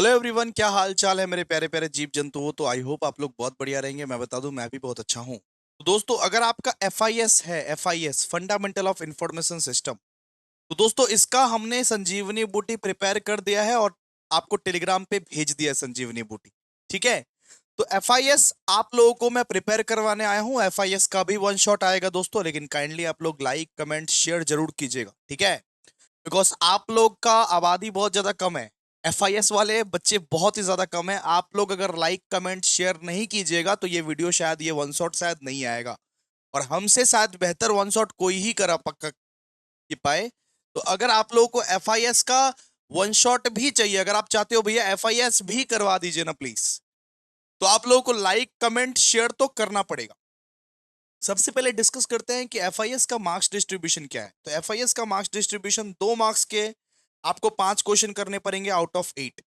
Hello everyone, क्या हाल चाल है मेरे प्यारे प्यारे जीव जंतु हो। तो आई होप आप लोग बहुत बढ़िया रहेंगे। मैं बता दूं, मैं भी बहुत अच्छा हूं। तो दोस्तों, अगर आपका एफआईएस है, FIS fundamental of information system, तो दोस्तों इसका हमने संजीवनी बूटी प्रिपेयर कर दिया है और आपको टेलीग्राम पे भेज दिया है संजीवनी बूटी। ठीक है। तो एफआईएस आप लोगों को मैं प्रिपेयर करवाने आया हूं। एफआईएस का भी वन शॉट आएगा दोस्तों, लेकिन काइंडली आप लोग लाइक कमेंट शेयर जरूर कीजिएगा, ठीक है। बिकॉज आप लोग का आबादी बहुत ज्यादा कम है, एफआईएस वाले बच्चे बहुत ही ज्यादा कम है। आप लोग अगर लाइक कमेंट शेयर नहीं कीजिएगा तो ये वीडियो शायद, ये वन शॉट शायद नहीं आएगा। और हमसे शायद बेहतर वन शॉट कोई ही करा पक्का की पाए। तो अगर आप लोगों को एफआईएस का वन शॉट भी चाहिए, अगर आप चाहते हो भैया एफआईएस भी करवा दीजिए ना प्लीज, तो आप लोगों को लाइक कमेंट शेयर तो करना पड़ेगा। सबसे पहले डिस्कस करते हैं कि एफआईएस का मार्क्स डिस्ट्रीब्यूशन क्या है। तो एफआईएस का मार्क्स डिस्ट्रीब्यूशन 2 मार्क्स के आपको 5 क्वेश्चन करने पड़ेंगे आउट ऑफ 8।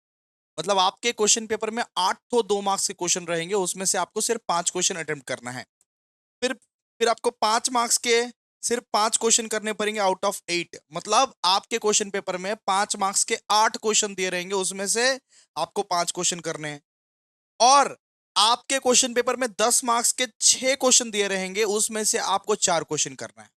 मतलब आपके क्वेश्चन पेपर में 8 तो 2 मार्क्स के क्वेश्चन रहेंगे, उसमें से आपको सिर्फ 5 क्वेश्चन अटेम्प्ट करना है। फिर आपको 5 मार्क्स के सिर्फ 5 क्वेश्चन करने पड़ेंगे आउट ऑफ 8। मतलब आपके क्वेश्चन पेपर में 5 मार्क्स के 8 क्वेश्चन दिए रहेंगे, उसमें से आपको 5 क्वेश्चन करने हैं। और आपके क्वेश्चन पेपर में 10 मार्क्स के 6 क्वेश्चन दिए रहेंगे, उसमें से आपको 4 क्वेश्चन करना है।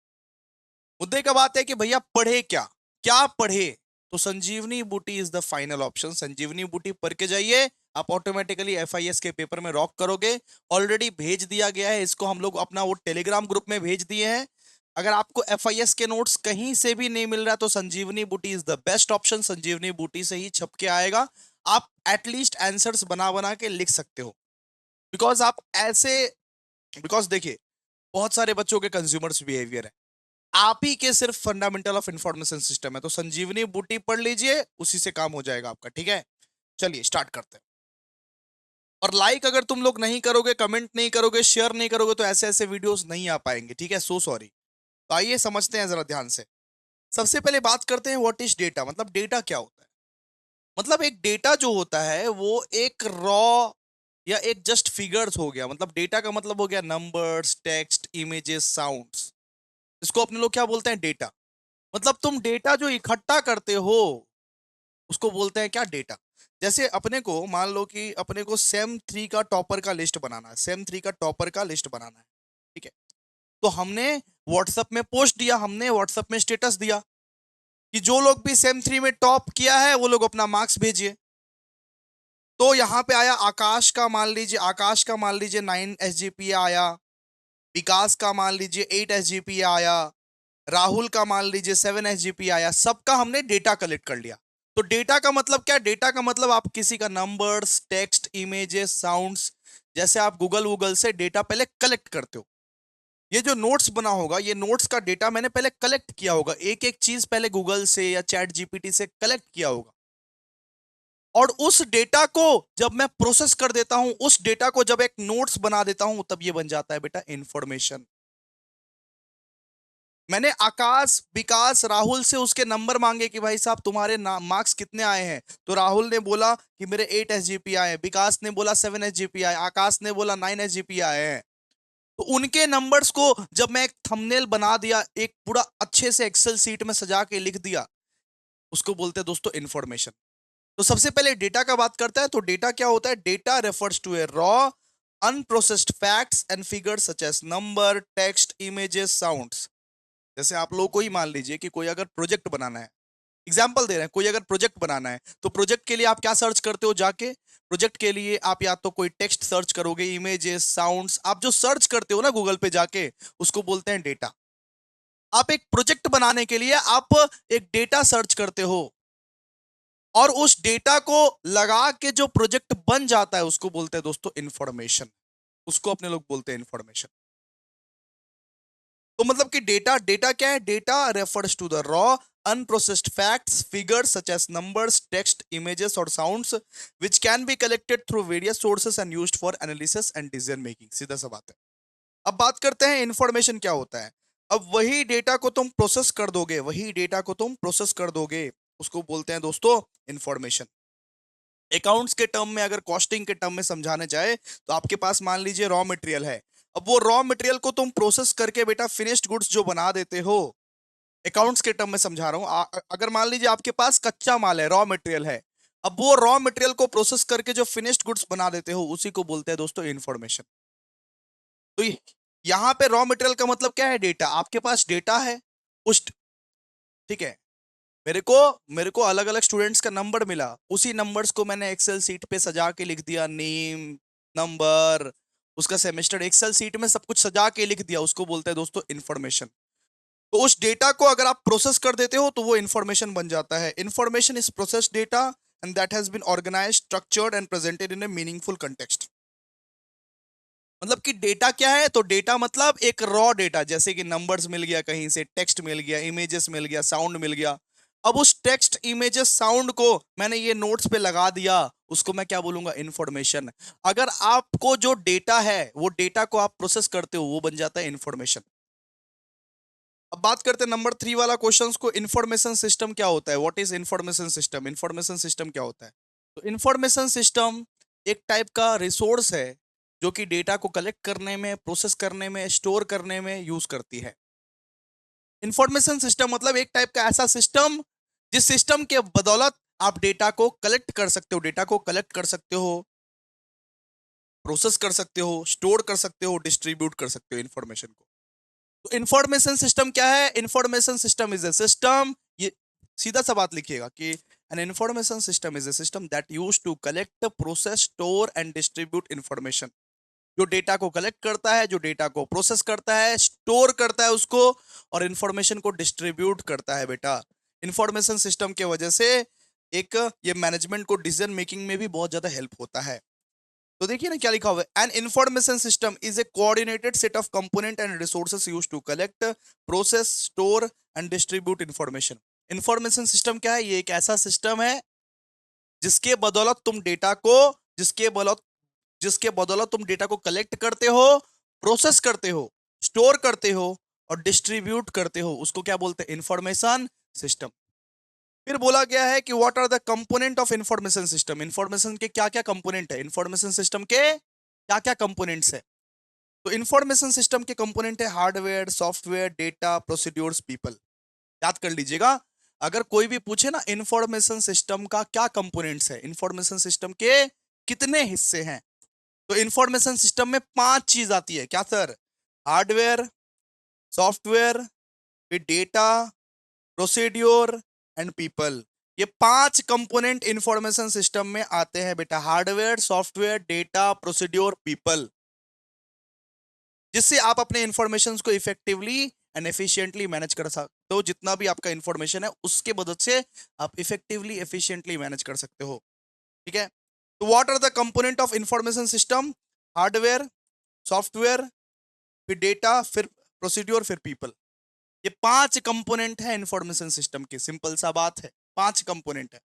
मुद्दे का बात है कि भैया पढ़े क्या, क्या पढ़े। तो संजीवनी बूटी इज द फाइनल ऑप्शन। संजीवनी बूटी पढ़ के जाइए, आप ऑटोमेटिकली एफआईएस के पेपर में रॉक करोगे। ऑलरेडी भेज दिया गया है इसको, हम लोग अपना वो टेलीग्राम ग्रुप में भेज दिए हैं। अगर आपको एफआईएस के नोट्स कहीं से भी नहीं मिल रहा तो संजीवनी बूटी इज द बेस्ट ऑप्शन। संजीवनी बूटी से ही छप के आएगा। आप एटलीस्ट आंसर्स बना बना के लिख सकते हो। बिकॉज आप ऐसे, बिकॉज देखिए, बहुत सारे बच्चों के कंज्यूमर्स बिहेवियर है। आप ही के सिर्फ फंडामेंटल ऑफ इंफॉर्मेशन सिस्टम है, तो संजीवनी बूटी पढ़ लीजिए, उसी से काम हो जाएगा आपका, ठीक है। चलिए स्टार्ट करते हैं। और लाइक अगर तुम लोग नहीं करोगे, कमेंट नहीं करोगे, शेयर नहीं करोगे, तो ऐसे ऐसे वीडियोस नहीं आ पाएंगे, ठीक है। So sorry. तो आइए समझते हैं जरा ध्यान से। सबसे पहले बात करते हैं व्हाट इज डेटा। मतलब डेटा क्या होता है। मतलब एक डेटा जो होता है वो एक रॉ या एक जस्ट फिगर्स हो गया। मतलब डेटा का मतलब हो गया नंबर्स, टेक्स्ट, इमेजेस, साउंड्स। इसको अपने लोग क्या बोलते हैं, डेटा। मतलब तुम डेटा जो इकट्ठा करते हो उसको बोलते हैं क्या, डेटा। जैसे अपने को मान लो कि अपने को सेम 3 का टॉपर का लिस्ट बनाना है, सेम 3 का टॉपर का लिस्ट बनाना है, ठीक है। तो हमने व्हाट्सएप में पोस्ट दिया, हमने व्हाट्सएप में स्टेटस दिया कि जो लोग भी सेम 3 में टॉप किया है वो लोग अपना मार्क्स भेजिए। तो यहाँ पे आया आकाश का, मान लीजिए आकाश का मान लीजिए 9 SGPA आया। विकास का मान लीजिए 8 SGPA आया। राहुल का मान लीजिए 7 SGPA आया। सबका हमने डेटा कलेक्ट कर लिया। तो डेटा का मतलब क्या, डेटा का मतलब आप किसी का नंबर्स, टेक्स्ट, इमेजेस, साउंड्स, जैसे आप गूगल गूगल से डेटा पहले कलेक्ट करते हो। ये जो नोट्स बना होगा, ये नोट्स का डेटा मैंने पहले कलेक्ट किया होगा। एक एक चीज पहले गूगल से या चैट जीपीटी से कलेक्ट किया होगा। और उस डेटा को जब मैं प्रोसेस कर देता हूं, उस डेटा को जब एक नोट्स बना देता हूं, तब ये बन जाता है बेटा इंफॉर्मेशन। मैंने आकाश, विकास, राहुल से उसके नंबर मांगे कि भाई साहब तुम्हारे मार्क्स कितने आए हैं। तो राहुल ने बोला कि मेरे 8 SGPA आए हैं, विकास ने बोला 7 SGPA आए, आकाश ने बोला 9 SGPA आए हैं। तो उनके नंबर्स को जब मैं एक थंबनेल बना दिया, एक पूरा अच्छे से एक्सेल सीट में सजा के लिख दिया, उसको बोलते हैं दोस्तों इंफॉर्मेशन। तो सबसे पहले डेटा का बात करता है। तो डेटा क्या होता है, data refers to a raw unprocessed facts and figures such as number, text, images, sounds. जैसे आप लोगों को ही मान लीजिए कि कोई अगर प्रोजेक्ट बनाना है, एग्जाम्पल दे रहे हैं, कोई अगर प्रोजेक्ट बनाना है तो प्रोजेक्ट के लिए आप क्या सर्च करते हो जाके। प्रोजेक्ट के लिए आप या तो कोई टेक्स्ट सर्च करोगे, इमेजेस, साउंड्स, आप जो सर्च करते हो ना गूगल पे जाके, उसको बोलते हैं डेटा। आप एक प्रोजेक्ट बनाने के लिए आप एक डेटा सर्च करते हो, और उस डेटा को लगा के जो प्रोजेक्ट बन जाता है उसको बोलते हैं दोस्तों इंफॉर्मेशन। उसको अपने लोग बोलते हैं इंफॉर्मेशन। तो मतलब कि डेटा, डेटा क्या है, data refers to the raw unprocessed facts, figures such as numbers, text, images और sounds which can be collected through various sources and used for analysis and decision making. सीधा सा बात है। अब बात करते हैं इंफॉर्मेशन क्या होता है। अब वही डेटा को तुम प्रोसेस कर दोगे, वही डेटा को तुम प्रोसेस कर दोगे, उसको बोलते हैं दोस्तों इंफॉर्मेशन। अकाउंट्स के टर्म में, अगर कॉस्टिंग के टर्म में समझाने जाए, तो आपके पास मान लीजिए रॉ मटेरियल है। अब वो रॉ मटेरियल को तुम प्रोसेस करके बेटा फिनिश्ड गुड्स जो बना देते हो, अकाउंट्स के टर्म में समझा रहा हूं। अगर मान लीजिए आपके पास कच्चा माल है, रॉ मटेरियल है, अब वो रॉ मटेरियल को प्रोसेस करके जो फिनिश्ड गुड्स बना देते हो उसी को बोलते हैं दोस्तों इंफॉर्मेशन। तो यहाँ पे रॉ मटेरियल का मतलब क्या है? डेटा। आपके पास डेटा है, उस, ठीक है, मेरे को मेरे को अलग अलग स्टूडेंट्स का नंबर मिला, उसी नंबर्स को मैंने एक्सेल सीट पे सजा के लिख दिया, नेम, नंबर, उसका सेमेस्टर, एक्सेल सीट में सब कुछ सजा के लिख दिया, उसको बोलते हैं दोस्तों इंफॉर्मेशन। तो उस डेटा को अगर आप प्रोसेस कर देते हो तो वो इंफॉर्मेशन बन जाता है। Information is process data and that has been organised, structured and presented in a meaningful context. मतलब कि डेटा क्या है? तो डेटा मतलब एक रॉ डेटा, जैसे कि नंबर्स मिल गया, कहीं से टेक्स्ट मिल गया, इमेजेस मिल गया, साउंड मिल गया। अब उस टेक्स्ट, इमेजेस, साउंड को मैंने ये नोट्स पे लगा दिया, उसको मैं क्या बोलूंगा? इंफॉर्मेशन। अगर आपको जो डेटा है वो डेटा को आप प्रोसेस करते हो, वो बन जाता है इंफॉर्मेशन। अब बात करते हैं नंबर 3 वाला क्वेश्चंस को, इंफॉर्मेशन सिस्टम क्या होता है? What is information system? Information system क्या होता है? तो इंफॉर्मेशन सिस्टम एक टाइप का रिसोर्स है जो कि डेटा को कलेक्ट करने में, प्रोसेस करने में, स्टोर करने में यूज करती है। इंफॉर्मेशन सिस्टम मतलब एक टाइप का ऐसा सिस्टम जिस सिस्टम के बदौलत आप डेटा को कलेक्ट कर सकते हो, डेटा को कलेक्ट कर सकते हो, प्रोसेस कर सकते हो, स्टोर कर सकते हो, डिस्ट्रीब्यूट कर सकते हो इंफॉर्मेशन को। तो इंफॉर्मेशन सिस्टम क्या है? Information system is a system, ये सीधा सा बात लिखिएगा कि an information system is a system that use to collect, process, store and distribute information. जो डेटा को कलेक्ट करता है, जो डेटा को प्रोसेस करता है, स्टोर करता है उसको, और इंफॉर्मेशन को डिस्ट्रीब्यूट करता है बेटा। इंफॉर्मेशन सिस्टम के वजह से एक ये मैनेजमेंट को डिसीजन मेकिंग में भी बहुत ज्यादा हेल्प होता है। तो देखिए ना क्या लिखा हुआ है, an information system is a coordinated set of component and resources used to collect, process, store and distribute information. Information system क्या है? ये एक ऐसा सिस्टम है जिसके बदौलत तुम डेटा को, जिसके बदौलत जिसके बदौलत तुम डेटा को कलेक्ट करते हो, प्रोसेस करते हो, स्टोर करते हो और डिस्ट्रीब्यूट करते हो, उसको क्या बोलते हैं? Information system. फिर बोला गया है कि what are the component of information system? Information के क्या क्या कंपोनेंट है? इंफॉर्मेशन सिस्टम के क्या क्या कंपोनेंट्स है? तो इंफॉर्मेशन सिस्टम के कंपोनेंट है hardware, software, data, procedures, people. याद कर लीजिएगा, अगर कोई भी पूछे ना इंफॉर्मेशन सिस्टम का क्या कंपोनेंट्स है, इंफॉर्मेशन सिस्टम के कितने हिस्से हैं, तो इंफॉर्मेशन सिस्टम में 5 चीज आती है। क्या सर? हार्डवेयर, सॉफ्टवेयर, फिर डेटा, प्रोसीड्योर एंड पीपल। ये 5 कंपोनेंट इंफॉर्मेशन सिस्टम में आते हैं बेटा, hardware, software, data, procedure, people, जिससे आप अपने इंफॉर्मेशन को इफेक्टिवली एंड एफिशिएंटली मैनेज कर सकते हो। जितना भी आपका इंफॉर्मेशन है उसके मदद से आप इफेक्टिवली, एफिशिएंटली मैनेज कर सकते हो। ठीक है, तो what are the component of information system? Hardware, software, फिर डेटा, फिर प्रोसीड्योर, फिर पीपल। ये 5 कंपोनेंट है इंफॉर्मेशन सिस्टम के। सिंपल सा बात है, 5 कंपोनेंट है।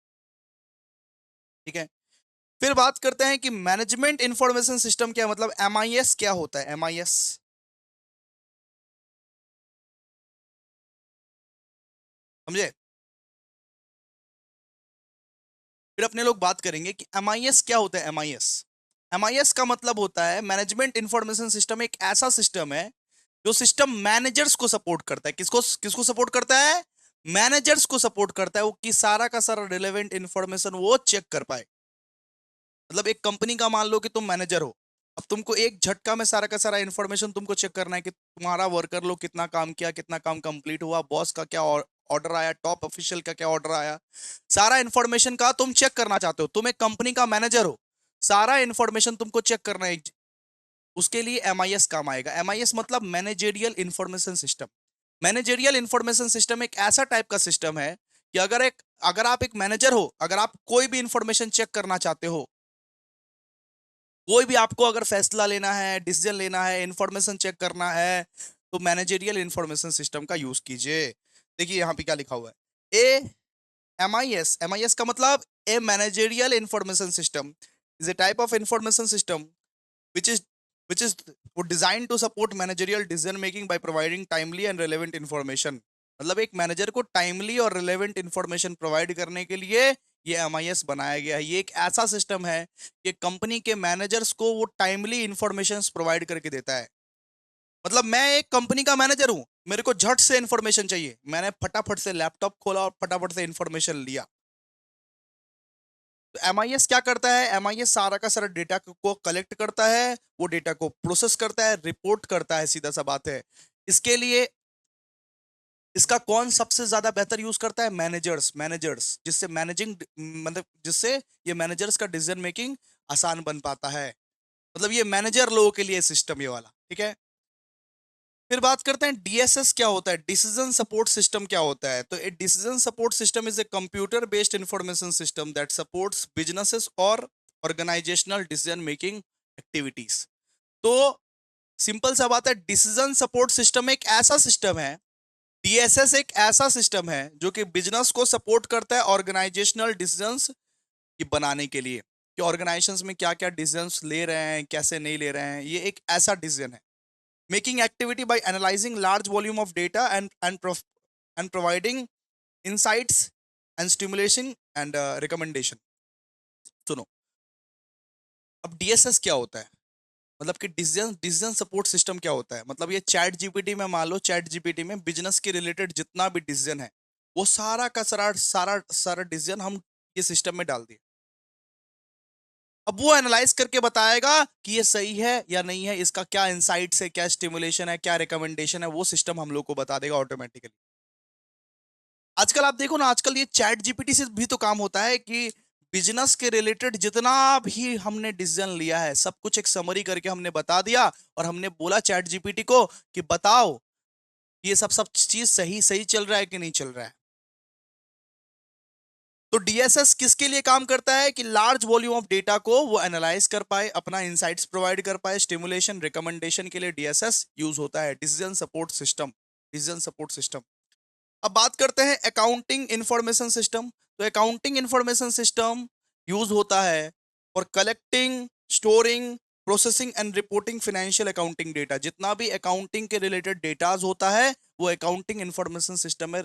ठीक है, फिर बात करते हैं कि मैनेजमेंट इंफॉर्मेशन सिस्टम क्या है, मतलब एमआईएस क्या होता है? एमआईएस समझे? फिर अपने लोग बात करेंगे कि एमआईएस क्या होता है। एमआईएस, एमआईएस का मतलब होता है मैनेजमेंट इंफॉर्मेशन सिस्टम, एक ऐसा सिस्टम है जो सिस्टम मैनेजर्स को सपोर्ट करता है। किसको किसको सपोर्ट करता है? मैनेजर्स को सपोर्ट करता है, वो कि सारा का सारा रिलेवेंट इंफॉर्मेशन वो चेक कर पाए। मतलब एक कंपनी का मान लो कि तुम मैनेजर हो, अब तुमको एक झटका में सारा का सारा इंफॉर्मेशन तुमको चेक करना है कि तुम्हारा वर्कर लोग कितना काम किया, कितना काम कंप्लीट हुआ, बॉस का क्या ऑर्डर आया, टॉप ऑफिशियल का क्या ऑर्डर आया, सारा इंफॉर्मेशन का तुम चेक करना चाहते हो। तुम एक कंपनी का मैनेजर हो, सारा इंफॉर्मेशन तुमको चेक करना है, उसके लिए एमआईएस काम आएगा। एमआईएस मतलब managerial information system. Managerial information system एक ऐसा टाइप का सिस्टम है कि अगर आप एक मैनेजर हो, अगर आप कोई भी इंफॉर्मेशन चेक करना चाहते हो, कोई भी आपको अगर फैसला लेना है, डिसीजन लेना है, इंफॉर्मेशन चेक करना है, तो मैनेजेरियल इंफॉर्मेशन सिस्टम का यूज कीजिए। देखिए यहाँ पे क्या लिखा हुआ है, ए एमआईएस, एमआईएस का मतलब a managerial information system is a type of information system which is which is designed to support managerial decision making by providing timely and relevant information। मतलब एक मैनेजर को टाइमली और रिलेवेंट इंफॉर्मेशन प्रोवाइड करने के लिए ये MIS बनाया गया है। ये एक ऐसा सिस्टम है कि कंपनी के मैनेजर्स को वो टाइमली इंफॉर्मेशन प्रोवाइड करके देता है। मतलब मैं एक कंपनी का मैनेजर हूं, मेरे को झट से इंफॉर्मेशन चाहिए, मैंने फटाफट से लैपटॉप खोला और फटाफट से इंफॉर्मेशन लिया। तो एमआईएस क्या करता है? एमआईएस सारा का सारा डेटा को कलेक्ट करता है, वो डेटा को प्रोसेस करता है, रिपोर्ट करता है, सीधा सा बात है। इसके लिए इसका कौन सबसे ज्यादा बेहतर यूज करता है? मैनेजर्स। मैनेजर्स जिससे मैनेजिंग मतलब जिससे ये मैनेजर्स का डिसीजन मेकिंग आसान बन पाता है। मतलब ये मैनेजर लोगों के लिए सिस्टम ये वाला, ठीक है। फिर बात करते हैं डीएसएस क्या होता है, डिसीजन सपोर्ट सिस्टम क्या होता है। तो a decision support system is a computer based information system that supports businesses और ऑर्गेनाइजेशनल डिसीजन मेकिंग एक्टिविटीज। तो सिंपल सा बात है, डिसीजन सपोर्ट सिस्टम एक ऐसा सिस्टम है, डीएसएस एक ऐसा सिस्टम है जो कि बिजनेस को सपोर्ट करता है ऑर्गेनाइजेशनल डिसीजंस की बनाने के लिए, कि ऑर्गेनाइजेशंस में क्या क्या डिसीजंस ले रहे हैं, कैसे नहीं ले रहे हैं। ये एक ऐसा डिसीजन है, making activity by analyzing large volume of data and providing insights and stimulation and recommendation। सुनो, अब डीएसएस क्या होता है, मतलब कि डिसीजन डिसीजन सपोर्ट सिस्टम क्या होता है। मतलब ये चैट जीपीटी में, मान लो चैट जीपीटी में बिजनेस के रिलेटेड जितना भी डिसीजन है, वो सारा का सारा सारा सारा डिसीजन हम ये सिस्टम में डाल दिए। अब वो एनालाइज करके बताएगा कि ये सही है या नहीं है, इसका क्या इंसाइट्स है, क्या स्टिमुलेशन है, क्या रिकमेंडेशन है, वो सिस्टम हम लोग को बता देगा ऑटोमेटिकली। आजकल आप देखो ना, आजकल ये चैट जीपीटी से भी तो काम होता है कि बिजनेस के रिलेटेड जितना भी हमने डिसीजन लिया है, सब कुछ एक समरी करके हमने बता दिया, और हमने बोला चैट जीपीटी को कि बताओ ये सब सब चीज सही सही चल रहा है कि नहीं चल रहा है। तो डीएसएस किसके लिए काम करता है? कि लार्ज वॉल्यूम ऑफ डेटा को वो एनालाइज कर पाए, अपना इंसाइट्स प्रोवाइड कर पाए, स्टिमुलेशन रिकमेंडेशन के लिए डीएसएस यूज होता है, decision support system. Decision support system. अब बात करते हैं अकाउंटिंग इंफॉर्मेशन सिस्टम। तो अकाउंटिंग इंफॉर्मेशन सिस्टम यूज होता है for collecting, storing, processing and reporting financial accounting data. जितना भी अकाउंटिंग के रिलेटेड डेटाज होता है, वो अकाउंटिंग इंफॉर्मेशन सिस्टम में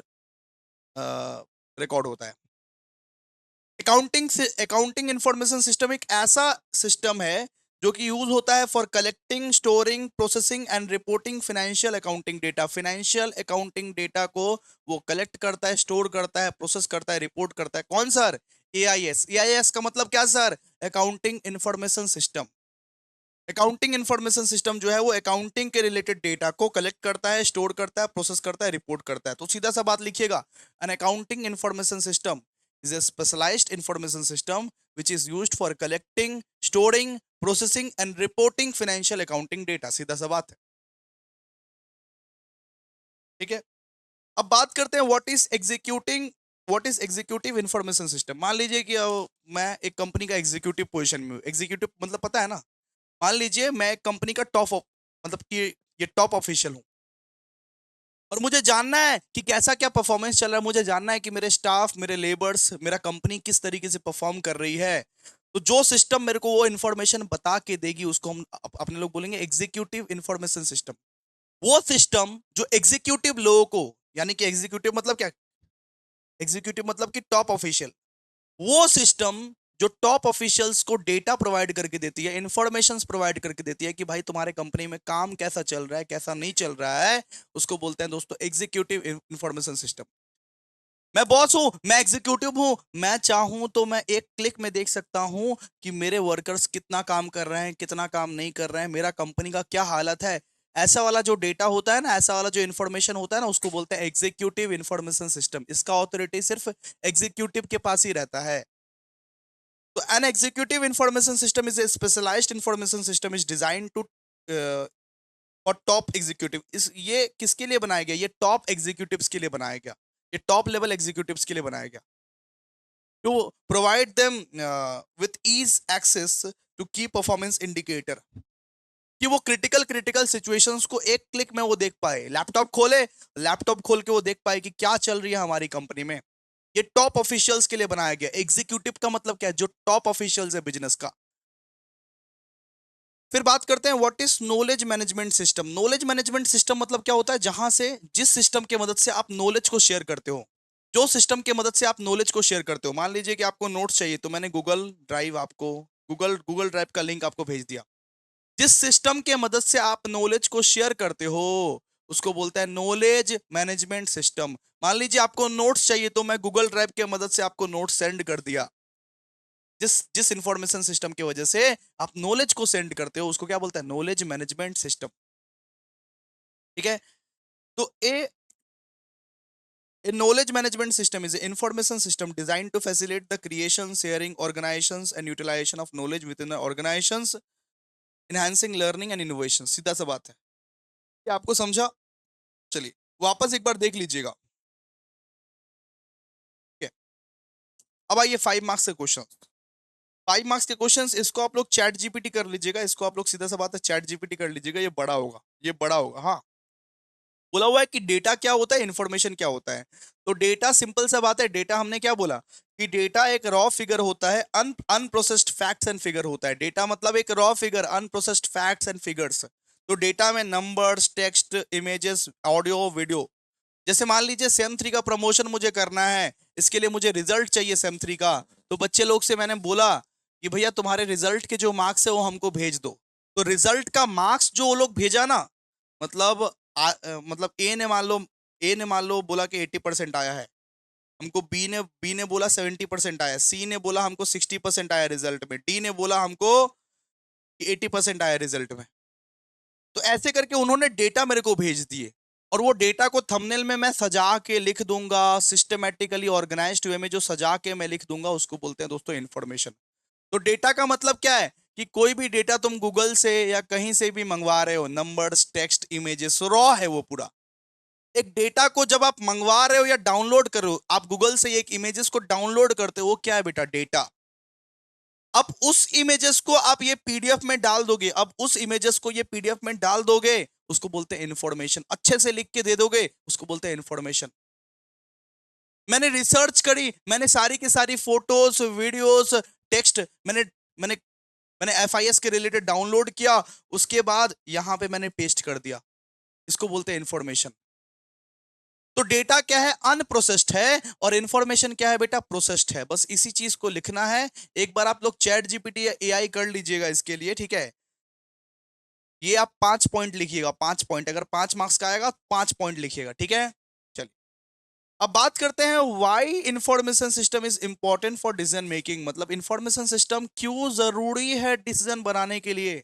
रिकॉर्ड होता है। अकाउंटिंग इंफॉर्मेशन सिस्टम एक ऐसा सिस्टम है जो कि यूज होता है for collecting, storing, processing and reporting financial accounting data. Financial accounting data को वो कलेक्ट करता है, स्टोर करता है, प्रोसेस करता है, रिपोर्ट करता है। कौन सर? एआईएस। एआईएस का मतलब क्या sir? Accounting information system. Accounting information system जो है वो अकाउंटिंग के रिलेटेड डेटा को कलेक्ट करता है, स्टोर करता है, प्रोसेस करता है, रिपोर्ट करता है। तो सीधा सा बात लिखिएगा, an accounting information system is a specialized information system which is used for collecting, storing, processing and reporting financial accounting data। सीधा सा बात है, ठीक है। अब बात करते हैं what is executive information system. मान लीजिए कि मैं एक कंपनी का एग्जीक्यूटिव पोजीशन में हूँ। एग्जीक्यूटिव मतलब पता है ना, मान लीजिए मैं एक कंपनी का मतलब कि ये टॉप ऑफिशियल हूँ, और मुझे जानना है कि कैसा क्या परफॉर्मेंस चल रहा है। मुझे जानना है कि मेरे स्टाफ, मेरे लेबर्स, मेरा कंपनी किस तरीके से परफॉर्म कर रही है। तो जो सिस्टम मेरे को वो इंफॉर्मेशन बता के देगी, उसको हम अपने लोग बोलेंगे एग्जीक्यूटिव इंफॉर्मेशन सिस्टम। वो सिस्टम जो एग्जीक्यूटिव लोगों को, यानी कि एग्जीक्यूटिव मतलब क्या? एग्जीक्यूटिव मतलब कि टॉप ऑफिशियल। वो सिस्टम जो टॉप ऑफिशियल्स को डेटा प्रोवाइड करके देती है, इंफॉर्मेशंस प्रोवाइड करके देती है कि भाई तुम्हारे कंपनी में काम कैसा चल रहा है, कैसा नहीं चल रहा है, उसको बोलते हैं दोस्तों एग्जीक्यूटिव इंफॉर्मेशन सिस्टम। मैं बॉस हूं, मैं एग्जीक्यूटिव हूं, मैं चाहूं तो मैं एक क्लिक में देख सकता हूं कि मेरे वर्कर्स कितना काम कर रहे हैं, कितना काम नहीं कर रहे हैं, मेरा कंपनी का क्या हालत है। ऐसा वाला जो डेटा होता है ना, ऐसा वाला जो इन्फॉर्मेशन होता है ना, उसको बोलते हैं एग्जीक्यूटिव इंफॉर्मेशन सिस्टम। इसका ऑथोरिटी सिर्फ एग्जीक्यूटिव के पास ही रहता है। तो an executive information system is a specialized information system is designed to और टॉप एग्जीक्यूटिव। इस ये किसके लिए बनाया गया? ये टॉप एग्जीक्यूटिव्स के लिए बनाया गया, ये टॉप लेवल एग्जीक्यूटिव्स के लिए बनाया गया, to provide them with ease access to key performance indicator, कि वो क्रिटिकल क्रिटिकल सिचुएशंस को एक क्लिक में वो देख पाए। लैपटॉप खोल के वो देख पाए कि क्या चल रही है हमारी कंपनी में। ये टॉप ऑफिशियल्स के लिए बनाया गया। एग्जीक्यूटिव का मतलब क्या है? जो टॉप ऑफिशियल्स है बिजनेस का। फिर बात करते हैं what is knowledge management system. Knowledge management system मतलब क्या होता है? जहां से, जिस सिस्टम की मदद से आप नॉलेज को शेयर करते हो, जो सिस्टम की मदद से आप नॉलेज को शेयर करते हो। मान लीजिए कि आपको नोट्स चाहिए, तो मैंने गूगल ड्राइव का लिंक आपको भेज दिया। जिस सिस्टम के मदद से आप नॉलेज को शेयर करते हो, उसको बोलते हैं नॉलेज मैनेजमेंट सिस्टम। मान लीजिए आपको नोट्स चाहिए, तो मैं गूगल ड्राइव के मदद से आपको नोट्स सेंड कर दिया। जिस जिस इंफॉर्मेशन सिस्टम की वजह से आप नॉलेज को सेंड करते हो उसको क्या बोलते हैं, नॉलेज मैनेजमेंट सिस्टम। ठीक है। तो A knowledge management system is an information system designed to facilitate the creation, sharing, organizations and utilization of knowledge within the organizations, enhancing learning and innovation। सीधा सा बात है, क्या आपको समझा? चलिए वापस एक बार देख लीजिएगा। ठीक है, अब आइए 5 मार्क्स के क्वेश्चन। 5 मार्क्स के क्वेश्चंस, इसको आप लोग चैट जीपीटी कर लीजिएगा, इसको आप लोग सीधा सा बात है चैट जीपीटी कर लीजिएगा, ये बड़ा होगा, ये बड़ा होगा। हाँ, बोला हुआ है कि डेटा क्या होता है, इंफॉर्मेशन क्या होता है। तो डेटा सिंपल सा बात है, डेटा हमने क्या बोला कि डेटा एक रॉ फिगर होता है, अनप्रोसेस्ड फैक्ट्स एंड फिगर होता है। डेटा मतलब एक raw figure, unprocessed facts and figures. तो डेटा में numbers, text, images, audio, video. जैसे मान लीजिए सेम 3 का प्रमोशन मुझे करना है, इसके लिए मुझे रिजल्ट चाहिए सेम 3 का। तो बच्चे लोग से मैंने बोला कि भैया तुम्हारे रिजल्ट के जो मार्क्स है वो हमको भेज दो। तो रिजल्ट का मार्क्स जो वो लोग भेजा ना, मतलब मतलब ए ने मान लो बोला कि 80% आया है हमको, बी ने बोला 70% आया, सी ने बोला हमको 60% आया रिजल्ट में, डी ने बोला हमको कि 80% आया रिजल्ट में। तो ऐसे करके उन्होंने डेटा मेरे को भेज दिए, और वो डेटा को थंबनेल में मैं सजा के लिख दूंगा, सिस्टमेटिकली ऑर्गेनाइज्ड वे में जो सजा के मैं लिख दूंगा उसको बोलते हैं दोस्तों इन्फॉर्मेशन। तो डेटा का मतलब क्या है कि कोई भी डेटा तुम गूगल से या कहीं से भी मंगवा रहे हो, नंबर्स, टेक्स्ट, इमेजेस, रॉ है वो पूरा। एक डेटा को जब आप मंगवा रहे हो या डाउनलोड कर रहे हो, आप गूगल से एक इमेजेस को डाउनलोड करते हो, वो क्या है बेटा, डेटा। अब उस इमेजेस को आप ये पीडीएफ में डाल दोगे, अब उस इमेजेस को ये पीडीएफ में डाल दोगे, उसको बोलते हैं इन्फॉर्मेशन। अच्छे से लिख के दे दोगे, उसको बोलते हैं इन्फॉर्मेशन। मैंने रिसर्च करी, मैंने सारी की सारी फोटोज, वीडियोस, टेक्स्ट मैंने मैंने मैंने एफआईएस के रिलेटेड डाउनलोड किया, उसके बाद यहां पे मैंने पेस्ट कर दिया, इसको बोलते हैं इन्फॉर्मेशन। तो डेटा क्या है, अनप्रोसेस्ड है, और इन्फॉर्मेशन क्या है बेटा, प्रोसेस्ड है। बस इसी चीज को लिखना है। एक बार आप लोग चैट जीपीटी या एआई कर लीजिएगा इसके लिए, ठीक है। ये आप 5 पॉइंट लिखिएगा, 5 पॉइंट, अगर 5 मार्क्स का आएगा 5 पॉइंट लिखिएगा, ठीक है। चलिए अब बात करते हैं why information system is important for decision making. मतलब इंफॉर्मेशन सिस्टम क्यों जरूरी है डिसीजन बनाने के लिए।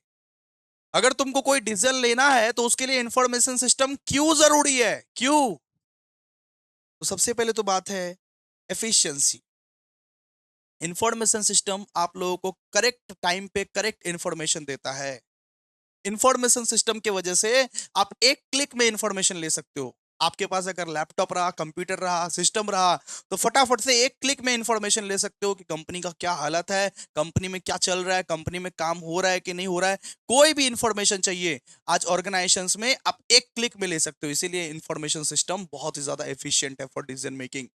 अगर तुमको कोई डिसीजन लेना है तो उसके लिए इंफॉर्मेशन सिस्टम क्यों जरूरी है, क्यों। तो सबसे पहले तो बात है एफिशिएंसी। इंफॉर्मेशन सिस्टम आप लोगों को करेक्ट टाइम पे करेक्ट इंफॉर्मेशन देता है। इंफॉर्मेशन सिस्टम की वजह से आप एक क्लिक में इंफॉर्मेशन ले सकते हो। आपके पास अगर लैपटॉप रहा, कंप्यूटर रहा, सिस्टम रहा, तो फटाफट से एक क्लिक में इंफॉर्मेशन ले सकते हो कि कंपनी का क्या हालत है, कंपनी में क्या चल रहा है, कंपनी में काम हो रहा है कि नहीं हो रहा है। कोई भी इंफॉर्मेशन चाहिए आज ऑर्गेनाइजेशंस में आप एक क्लिक में ले सकते हो। इसीलिए इंफॉर्मेशन सिस्टम बहुत ही ज्यादा एफिशिएंट है फॉर डिसीजन मेकिंग।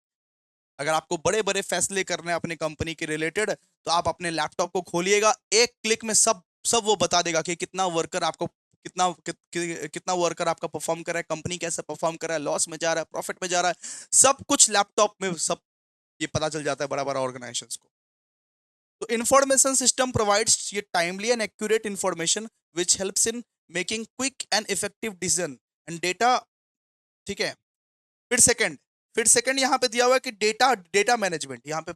अगर आपको बड़े बड़े फैसले करने हैं अपनी कंपनी के रिलेटेड, तो आप अपने लैपटॉप को खोलिएगा, एक क्लिक में सब सब वो बता देगा कि कितना वर्कर आपको कितना वर्कर आपका परफॉर्म कर रहा है, कंपनी कैसे परफॉर्म कर रहा है, लॉस में जा रहा है, प्रॉफिट में जा रहा है, सब कुछ लैपटॉप में सब ये पता चल जाता है बड़ा बड़ा ऑर्गेनाइजेशंस को। तो इंफॉर्मेशन सिस्टम प्रोवाइड्स ये timely and accurate information which helps in making quick and effective decision and data. ठीक है। फिर सेकंड फिर सेकंड यहाँ पे दिया हुआ है कि डेटा डेटा मैनेजमेंट, यहाँ पे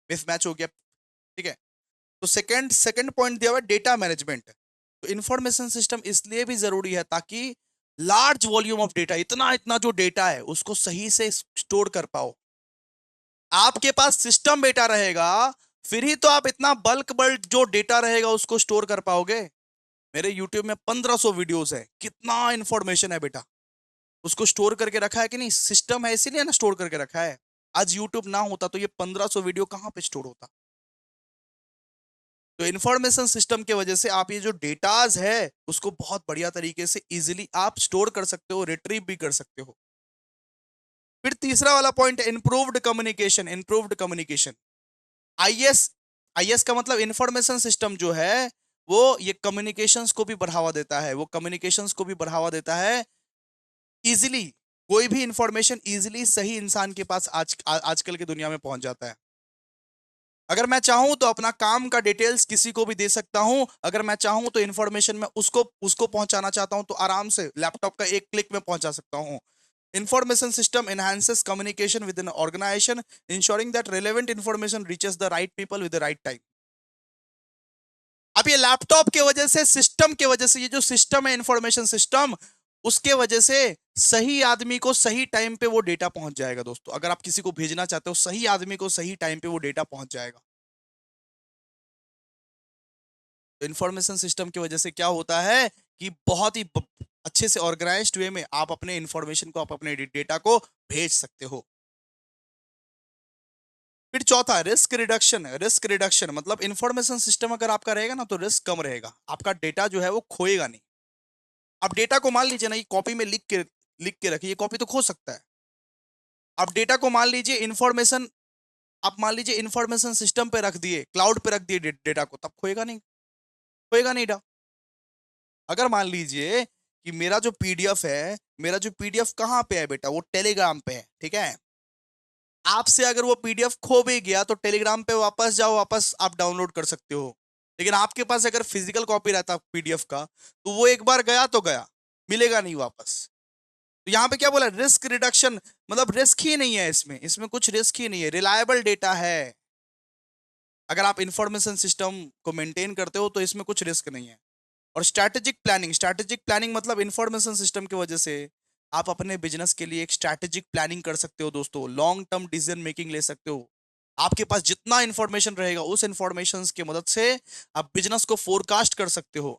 मिसमैच हो गया। ठीक है। तो सेकंड सेकंड पॉइंट दिया हुआ है डेटा मैनेजमेंट। तो इंफॉर्मेशन सिस्टम इसलिए भी जरूरी है ताकि लार्ज वॉल्यूम ऑफ डेटा, इतना इतना जो डेटा है उसको सही से स्टोर कर पाओ। आपके पास सिस्टम बेटा रहेगा, फिर ही तो आप इतना बल्क बल्क जो डेटा रहेगा उसको स्टोर कर पाओगे। मेरे यूट्यूब में 1500 वीडियोस है, कितना इंफॉर्मेशन है बेटा, उसको स्टोर करके रखा है कि नहीं, सिस्टम है इसीलिए ना स्टोर करके रखा है। आज यूट्यूब ना होता तो ये 1500 वीडियो कहां पे स्टोर होता। तो इंफॉर्मेशन सिस्टम की वजह से आप ये जो डेटाज है उसको बहुत बढ़िया तरीके से इजीली आप स्टोर कर सकते हो, रिट्रीव भी कर सकते हो। फिर तीसरा वाला पॉइंट है improved communication. Improved communication, IS IS का मतलब इंफॉर्मेशन सिस्टम जो है वो ये कम्युनिकेशंस को भी बढ़ावा देता है, वो कम्युनिकेशंस को भी बढ़ावा देता है इजीली। कोई भी इंफॉर्मेशन इजीली सही इंसान के पास आजकल की दुनिया में पहुंच जाता है। अगर मैं चाहूं तो अपना काम का डिटेल्स किसी को भी दे सकता हूं, अगर मैं चाहूं तो इंफॉर्मेशन में उसको उसको पहुंचाना चाहता हूं तो आराम से लैपटॉप का एक क्लिक में पहुंचा सकता हूं। Information system enhances communication within an organization, ensuring that relevant information reaches the right people with the right time. अब ये लैपटॉप के वजह से, सिस्टम के वजह से, ये जो सिस्टम है इंफॉर्मेशन सिस्टम, उसके वजह से सही आदमी को सही टाइम पे वो डेटा पहुंच जाएगा दोस्तों। अगर आप किसी को भेजना चाहते हो, सही आदमी को सही टाइम पे वो डेटा पहुंच जाएगा। तो इंफॉर्मेशन सिस्टम की वजह से क्या होता है कि बहुत ही अच्छे से ऑर्गेनाइज्ड वे में आप अपने इंफॉर्मेशन को, आप अपने डेटा को भेज सकते हो। फिर चौथा, रिस्क रिडक्शन। रिस्क रिडक्शन मतलब इंफॉर्मेशन सिस्टम अगर आपका रहेगा ना तो रिस्क कम रहेगा, आपका डेटा जो है वो खोएगा नहीं। आप डेटा को मान लीजिए ना, ये कॉपी में लिख के रखिए, ये कॉपी तो खो सकता है। आप डेटा को मान लीजिए इंफॉर्मेशन, आप मान लीजिए इंफॉर्मेशन सिस्टम पे रख दिए, क्लाउड पे रख दिए डेटा को, तब खोएगा नहीं, खोएगा नहीं डेटा। अगर मान लीजिए कि मेरा जो पीडीएफ है, मेरा जो पीडीएफ कहाँ पे है बेटा, वो टेलीग्राम पे है, ठीक है। आपसे अगर वो पीडीएफ खो भी गया तो टेलीग्राम पे वापस जाओ, वापस आप डाउनलोड कर सकते हो। लेकिन आपके पास अगर फिजिकल कॉपी रहता पीडीएफ का, तो वो एक बार गया तो गया, मिलेगा नहीं वापस। तो यहाँ पे क्या बोला, रिस्क रिडक्शन, मतलब रिस्क ही नहीं है इसमें, इसमें कुछ रिस्क ही नहीं है, रिलायबल डेटा है। अगर आप इंफॉर्मेशन सिस्टम को मेंटेन करते हो तो इसमें कुछ रिस्क नहीं है। और स्ट्रैटेजिक प्लानिंग, स्ट्रैटेजिक प्लानिंग मतलब इंफॉर्मेशन सिस्टम की वजह से आप अपने बिजनेस के लिए एक स्ट्रैटेजिक प्लानिंग कर सकते हो दोस्तों, लॉन्ग टर्म डिसीजन मेकिंग ले सकते हो। आपके पास जितना इंफॉर्मेशन रहेगा, उस इंफॉर्मेशन की मदद से आप बिजनेस को फोरकास्ट कर सकते हो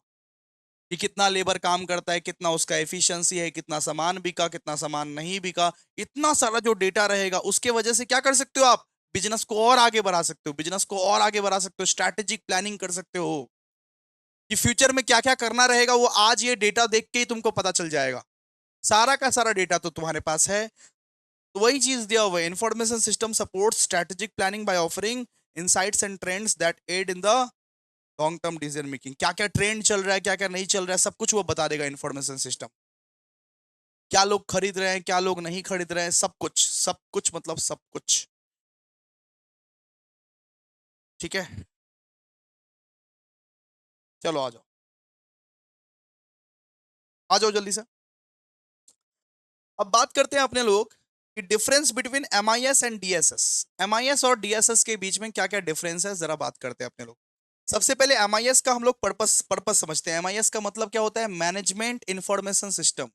कि कितना लेबर काम करता है, कितना उसका एफिशिएंसी है, कितना सामान बिका, कितना सामान नहीं बिका। इतना सारा जो डेटा रहेगा उसके वजह से क्या कर सकते हो, आप बिजनेस को और आगे बढ़ा सकते हो, बिजनेस को और आगे बढ़ा सकते हो, स्ट्रैटेजिक प्लानिंग कर सकते हो कि फ्यूचर में क्या क्या करना रहेगा, वो आज ये डेटा देख के ही तुमको पता चल जाएगा। सारा का सारा डेटा तो तुम्हारे पास है। तो वही चीज दिया हुआ है, information system supports strategic planning by offering insights and trends that aid in the long term decision making. क्या क्या ट्रेंड चल रहा है, क्या क्या नहीं चल रहा है, सब कुछ वो बता देगा इंफॉर्मेशन सिस्टम। क्या लोग खरीद रहे हैं, क्या लोग नहीं खरीद रहे हैं, सब कुछ, सब कुछ मतलब सब कुछ। ठीक है, चलो आ जाओ, आ जाओ जल्दी से। अब बात करते हैं अपने लोग कि difference between MIS and DSS. MIS और डीएसएस के बीच में क्या क्या डिफरेंस है, जरा बात करते हैं अपने लोग। सबसे पहले एमआईएस का हम लोग पर्पस पर्पस समझते हैं। एमआईएस का मतलब क्या होता है, मैनेजमेंट इंफॉर्मेशन सिस्टम।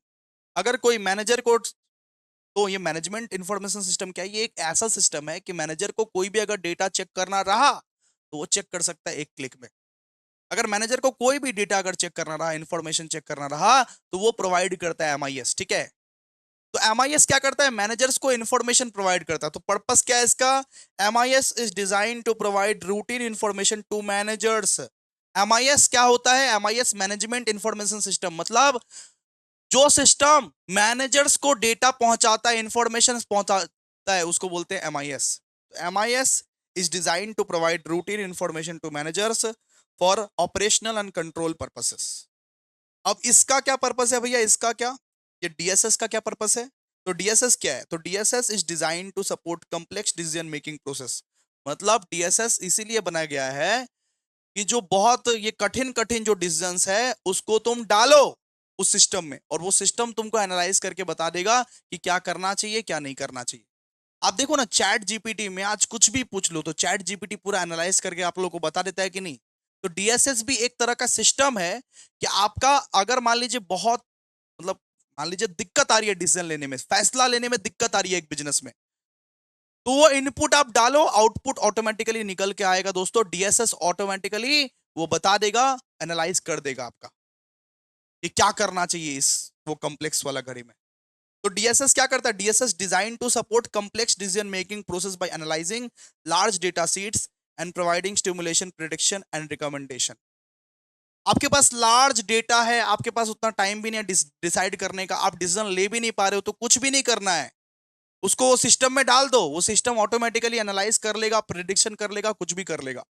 अगर कोई मैनेजर को, तो ये मैनेजमेंट इंफॉर्मेशन सिस्टम क्या है, ये एक ऐसा सिस्टम है कि मैनेजर को कोई भी अगर डेटा चेक करना रहा तो वो चेक कर सकता है एक क्लिक में। अगर मैनेजर को कोई भी डेटा अगर चेक करना रहा, इंफॉर्मेशन चेक करना रहा, तो वो प्रोवाइड करता है एमआईएस, ठीक है। तो एमआईएस क्या करता है, मैनेजर्स को इंफॉर्मेशन प्रोवाइड करता है। तो पर्पस क्या है इसका, MIS is design to provide routine information to managers. MIS क्या होता है, एमआईएस मैनेजमेंट इंफॉर्मेशन सिस्टम, मतलब जो सिस्टम मैनेजर्स को डेटा पहुंचाता है, इंफॉर्मेशन पहुंचाता है, उसको बोलते हैं MIS. MIS is design to provide routine information to managers for operational and control purposes. अब इसका क्या पर्पस है भैया, इसका क्या, ये डीएसएस का क्या पर्पस है। तो डीएसएस क्या है, तो DSS is design to support complex decision making process. मतलब डीएसएस इसीलिए बनाया गया है कि जो बहुत ये कठिन कठिन जो डिसीजंस है उसको तुम डालो उस सिस्टम में, और वो सिस्टम तुमको एनालाइज करके बता देगा कि क्या करना चाहिए, क्या नहीं करना चाहिए। आप देखो ना, चैट जीपीटी में आज कुछ भी पूछ लो तो चैट जीपीटी पूरा एनालाइज करके आप लोगों को बता देता है कि नहीं। तो डीएसएस भी एक तरह का सिस्टम है कि आपका अगर मान लीजिए बहुत, मतलब मान लीजिए दिक्कत आ रही है डिसीजन लेने में, फैसला लेने में दिक्कत आ रही है एक बिजनेस में, तो वो इनपुट आप डालो, आउटपुट ऑटोमेटिकली निकल के आएगा दोस्तों। डीएसएस ऑटोमेटिकली वो बता देगा, एनालाइज कर देगा आपका कि क्या करना चाहिए इस वो कॉम्प्लेक्स वाला घड़ी में। तो डीएसएस क्या करता है, DSS design to support complex decision making process by analysing large data sets and providing stimulation, prediction and recommendation. आपके पास लार्ज डेटा है, आपके पास उतना टाइम भी नहीं है डिसाइड करने का, आप डिसीजन ले भी नहीं पा रहे हो, तो कुछ भी नहीं करना है, उसको वो सिस्टम में डाल दो, वो सिस्टम ऑटोमेटिकली एनालाइज कर लेगा, प्रिडिक्शन कर लेगा, कुछ भी कर लेगा।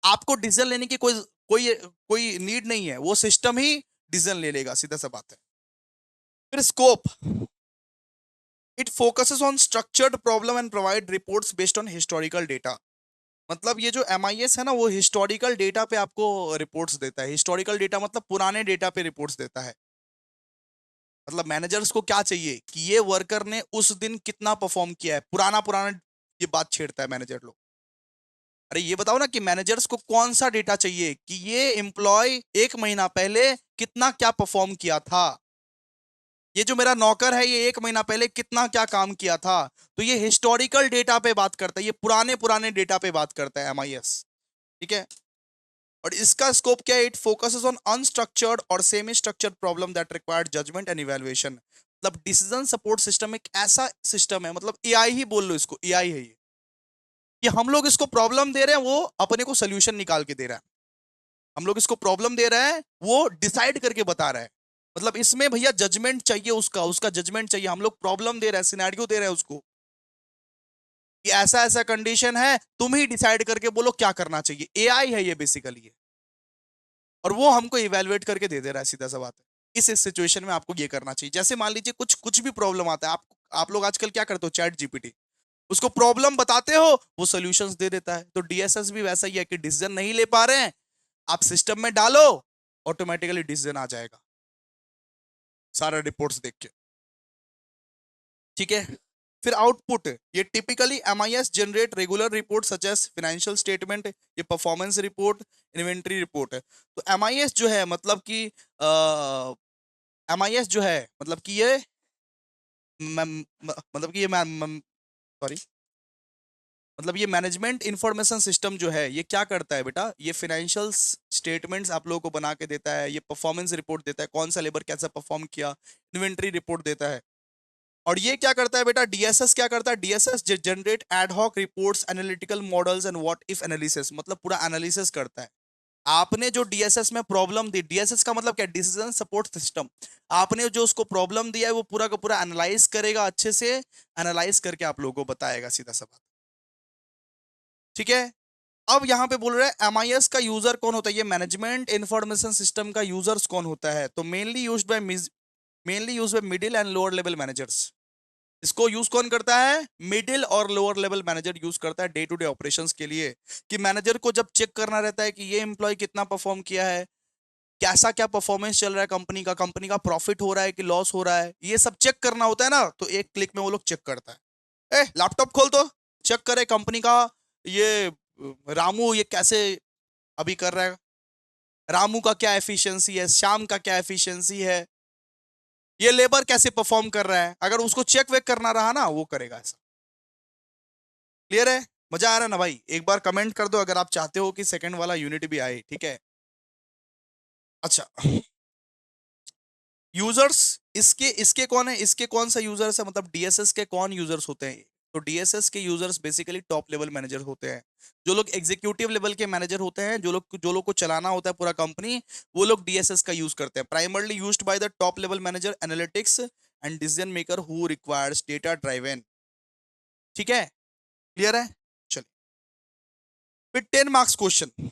आपको डिसीजन लेने की कोई कोई कोई नीड नहीं है, वो सिस्टम ही डिसीजन ले लेगा, सीधा सा बात है। फिर scope, it focuses on structured problem and provide reports based on historical data. मतलब ये जो एमआईएस है ना, वो हिस्टोरिकल डेटा पे आपको रिपोर्ट्स देता है। हिस्टोरिकल डेटा मतलब पुराने डेटा पे रिपोर्ट्स देता है। मतलब मैनेजर्स को क्या चाहिए कि ये वर्कर ने उस दिन कितना परफॉर्म किया है, पुराना पुराना ये बात छेड़ता है मैनेजर लोग। अरे ये बताओ ना कि मैनेजर्स को कौन सा डेटा चाहिए कि ये एम्प्लॉय एक महीना पहले कितना क्या परफॉर्म किया था, ये जो मेरा नौकर है ये एक महीना पहले कितना क्या काम किया था। तो ये हिस्टोरिकल डेटा पे बात करता है, ये पुराने पुराने डेटा पे बात करता है एमआईएस। ठीक है। और इसका स्कोप क्या है? इट फोकसेस ऑन अनस्ट्रक्चर्ड और semi structured problem that required judgement and evaluation. मतलब डिसीजन सपोर्ट सिस्टम एक ऐसा सिस्टम है, मतलब एआई ही बोल लो इसको, एआई है ये, कि हम लोग इसको प्रॉब्लम दे रहे हैं, वो अपने को सोल्यूशन निकाल के दे रहा है। हम लोग इसको प्रॉब्लम दे रहे हैं, वो डिसाइड करके बता रहा है। मतलब इसमें भैया जजमेंट चाहिए, उसका उसका जजमेंट चाहिए। हम लोग प्रॉब्लम दे रहे हैं, सिनेरियो दे रहे हैं उसको कि ऐसा ऐसा कंडीशन है, तुम ही डिसाइड करके बोलो क्या करना चाहिए। एआई है ये बेसिकली, और वो हमको इवेलुएट करके दे दे रहा है, सीधा सा बात है। इस सिचुएशन में आपको ये करना चाहिए। जैसे मान लीजिए कुछ कुछ भी प्रॉब्लम आता है, आप लोग आजकल क्या करते हो, चैट जीपीटी, उसको प्रॉब्लम बताते हो, वो सॉल्यूशंस दे देता है। तो डीएसएस भी वैसा ही है कि डिसीजन नहीं ले पा रहे हैं, आप सिस्टम में डालो, ऑटोमेटिकली डिसीजन आ जाएगा सारा रिपोर्ट्स देख के। ठीक है। फिर आउटपुट, ये typically MIS generate regular report such as financial statement, ये परफॉर्मेंस रिपोर्ट, इन्वेंट्री रिपोर्ट है। तो एमआईएस जो है मतलब कि एमआईएस जो है मतलब कि ये मतलब कि ये सॉरी, मतलब ये मैनेजमेंट इंफॉर्मेशन सिस्टम जो है ये क्या करता है बेटा, ये फाइनेंशियल स्टेटमेंट्स आप लोगों को बना के देता है, ये परफॉर्मेंस रिपोर्ट देता है, कौन सा लेबर कैसा परफॉर्म किया, इन्वेंट्री रिपोर्ट देता है। और ये क्या करता है बेटा, डीएसएस क्या करता है, DSS generate ad hoc reports, analytical models and what if analysis, मतलब पूरा एनालिसिस करता है। आपने जो डीएसएस में प्रॉब्लम दी, डीएसएस का मतलब क्या, डिसीजन सपोर्ट सिस्टम, आपने जो उसको प्रॉब्लम दिया है वो पूरा का पूरा एनालाइज करेगा, अच्छे से एनालाइज करके आप लोगों को बताएगा, सीधा सा बात। ठीक है। अब यहां पे बोल रहे हैं एमआईएस का यूजर कौन होता है, ये मैनेजमेंट इंफॉर्मेशन सिस्टम का यूजर्स कौन होता है, तो mainly use by middle and lower level managers. इसको यूज कौन करता है, मिडिल और लोअर लेवल मैनेजर यूज करता है डे टू डे ऑपरेशंस के लिए। कि मैनेजर को जब चेक करना रहता है कि ये एम्प्लॉय कितना परफॉर्म किया है, कैसा क्या परफॉर्मेंस चल रहा है कंपनी का प्रॉफिट हो रहा है कि लॉस हो रहा है, ये सब चेक करना होता है ना, तो एक क्लिक में वो लोग चेक करता है। लैपटॉप खोल दो, चेक करे कंपनी का, ये रामू ये कैसे अभी कर रहा है, रामू का क्या एफिशिएंसी है, श्याम का क्या एफिशिएंसी है, ये लेबर कैसे परफॉर्म कर रहा है, अगर उसको चेक वेक करना रहा ना वो करेगा ऐसा। क्लियर है? मजा आ रहा है ना भाई? एक बार कमेंट कर दो अगर आप चाहते हो कि सेकंड वाला यूनिट भी आए। ठीक है। अच्छा, यूजर्स, इसके इसके कौन है, इसके कौन सा यूजर्स है, मतलब डीएसएस के कौन यूजर्स होते हैं? तो डीएसएस के users basically top level manager होते हैं, जो लोग एग्जीक्यूटिव लेवल के मैनेजर होते हैं, जो लोग को चलाना होता है पूरा कंपनी, वो लोग डीएसएस का यूज करते हैं। Primarily used by the top level manager, analytics and decision maker who requires data driven. ठीक है। क्लियर है? चलिए, फिर 10 मार्क्स क्वेश्चन,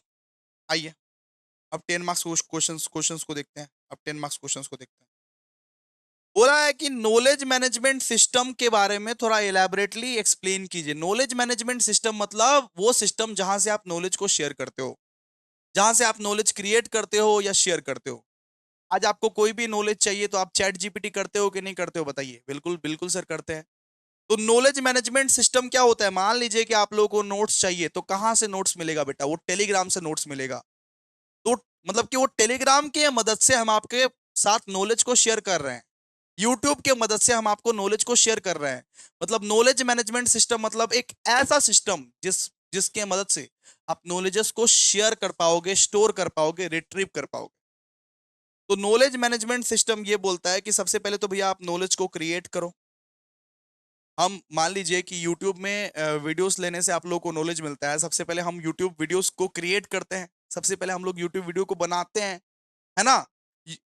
आइए अब 10 मार्क्स क्वेश्चंस क्वेश्चंस को देखते हैं। अब 10 मार्क्स क्वेश्चंस को देखते हैं। बोला है कि नॉलेज मैनेजमेंट सिस्टम के बारे में थोड़ा इलेबोरेटली एक्सप्लेन कीजिए। नॉलेज मैनेजमेंट सिस्टम मतलब वो सिस्टम जहां से आप नॉलेज को शेयर करते हो, जहां से आप नॉलेज क्रिएट करते हो या शेयर करते हो। आज आपको कोई भी नॉलेज चाहिए तो आप चैट जीपीटी करते हो कि नहीं करते हो, बताइए। बिल्कुल बिल्कुल सर करते हैं। तो नॉलेज मैनेजमेंट सिस्टम क्या होता है, मान लीजिए कि आप लोगों को नोट्स चाहिए, तो कहां से नोट्स मिलेगा बेटा, वो टेलीग्राम से नोट्स मिलेगा। तो मतलब कि वो टेलीग्राम की मदद से हम आपके साथ नॉलेज को शेयर कर रहे हैं, यूट्यूब के मदद से हम आपको नॉलेज को शेयर कर रहे हैं। मतलब नॉलेज मैनेजमेंट सिस्टम मतलब एक ऐसा सिस्टम जिसके मदद से आप नॉलेजेस को शेयर कर पाओगे, स्टोर कर पाओगे, रिट्रीव कर पाओगे। तो नॉलेज मैनेजमेंट सिस्टम ये बोलता है कि सबसे पहले तो भैया आप नॉलेज को क्रिएट करो। हम मान लीजिए कि यूट्यूब में वीडियोस लेने से आप लोगों को नॉलेज मिलता है, सबसे पहले हम यूट्यूब वीडियोस को क्रिएट करते हैं, सबसे पहले हम लोग यूट्यूब वीडियो को बनाते हैं, है ना?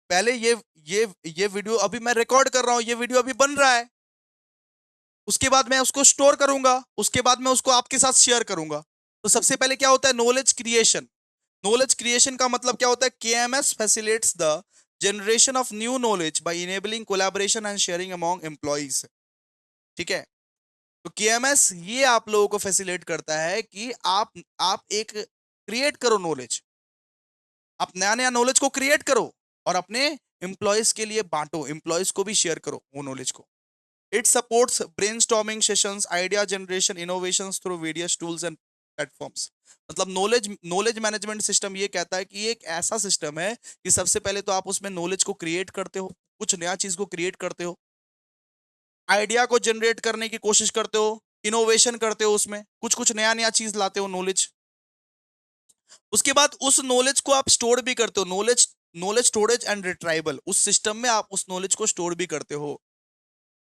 पहले ये वीडियो अभी मैं रिकॉर्ड कर रहा हूं, ये वीडियो अभी बन रहा है, उसके बाद मैं उसको स्टोर करूंगा, उसके बाद मैं उसको आपके साथ शेयर करूंगा। तो सबसे पहले क्या होता है, नॉलेज क्रिएशन। नॉलेज क्रिएशन का मतलब क्या होता है, KMS facilitates the generation of new knowledge by enabling collaboration and sharing among employees. ठीक है। तो केएमएस ये आप लोगों को फैसिलिटेट करता है कि आप एक क्रिएट करो नॉलेज, आप नया नया नॉलेज को क्रिएट करो और अपने एम्प्लॉयज के लिए बांटो, एम्प्लॉयज को भी शेयर करो वो नॉलेज को। It supports brainstorming sessions, idea generation, innovations through various tools and platforms. मतलब नॉलेज नॉलेज मैनेजमेंट सिस्टम ये कहता है कि ये एक ऐसा सिस्टम है कि सबसे पहले तो आप उसमें नॉलेज को क्रिएट करते हो, कुछ नया चीज को क्रिएट करते हो, आइडिया को जनरेट करने की कोशिश करते हो, इनोवेशन करते हो, उसमें कुछ कुछ नया नया चीज लाते हो नॉलेज। उसके बाद उस नॉलेज को आप स्टोर भी करते हो, knowledge knowledge storage and retrieval, उस सिस्टम में आप उस नॉलेज को स्टोर भी करते हो।